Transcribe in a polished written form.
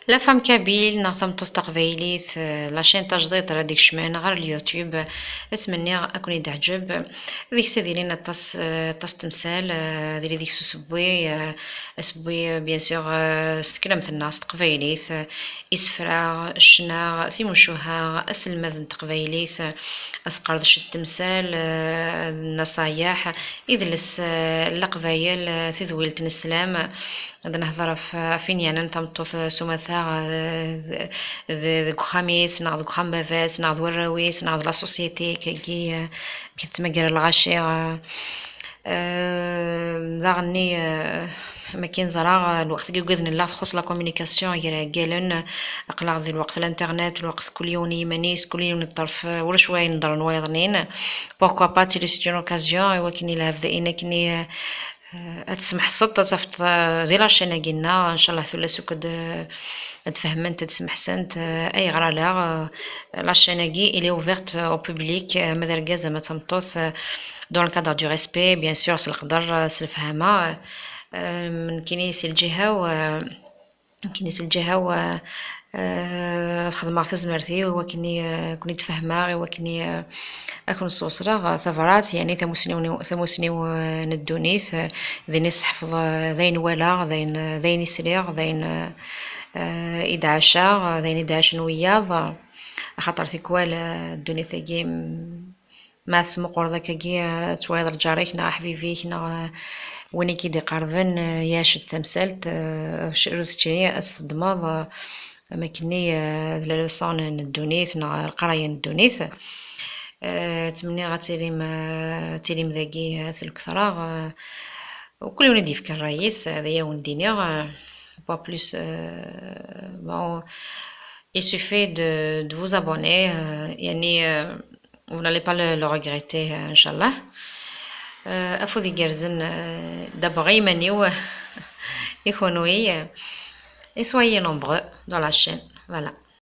لا فام كابيل نغتمطو تقبايليت لاشين تجديد راه ديك الشمانة غير اليوتيوب. اتمنى اكون يدعجب ديك سيديرين طاس تمثال ديري ديك سبوي سبوي بيان سور استكلمت الناس تقبايليت اسفرا الشنا ثيموشوها اسلمذ تقبايليت اسقردش التمثال النصايح يدلس القبايل تذويلة السلام. غادي نهضر فين يعني نتمطوط سمثا ذوك خميس ناض ذوك خمبافاس ناض وراويس ناض لا سوسيتي كي كيتمقر الغاشي ذا غني ما كاين زرا الوقت كي قدن الله تخص لا كومونيكاسيون غير قالن اقلا ذي الوقت الانترنت الوقت كل يوم يمانيس كل يوم الطرف ولا شويه نضر نوايضنين بوركوا با تي سيت اون اوكازيون ولكن لا هذا انا كني تسمح الصوت تفت ذي لاشين قلنا ان شاء الله ثلاث كد تفهمنت تسمح سنت اي غرا لا لاشين كي الي اوفيرت او بوبليك ماذا ركازه ما تمطوث دون الكادر دو ريسبي بيان سور سنقدر سلفهمه من كنيس الجهه و كنيس الجهه و خدمة تزمرتي وكني كنت فهمة وكني أكون صوصرة ثغرات يعني ثموسنيو ندونيث ذين يحفظ ذين ولا ذين يسريغ ذين إدعاشا ذين إدعاش نوياض خاطر تيكوال الدونيث كي ما تسمو قرضك كي تويض رجاريك نا حبيبيك نا ويني كي دي قربن ياشد تمثلت شروط تشري استضماض ما كني لا لوسون ندونيث نا القرايه ندونيث تمني تيليم ذاكي سلك ثراغ وكل يوم يديف كالرئيس هذايا ونديني با بلوس bon il suffit de vous abonner يعني vous n'allez pas le regretter inchallah افوذي جرزن دابا غيمانيو يكونوا et soyez nombreux dans la chaîne voilà.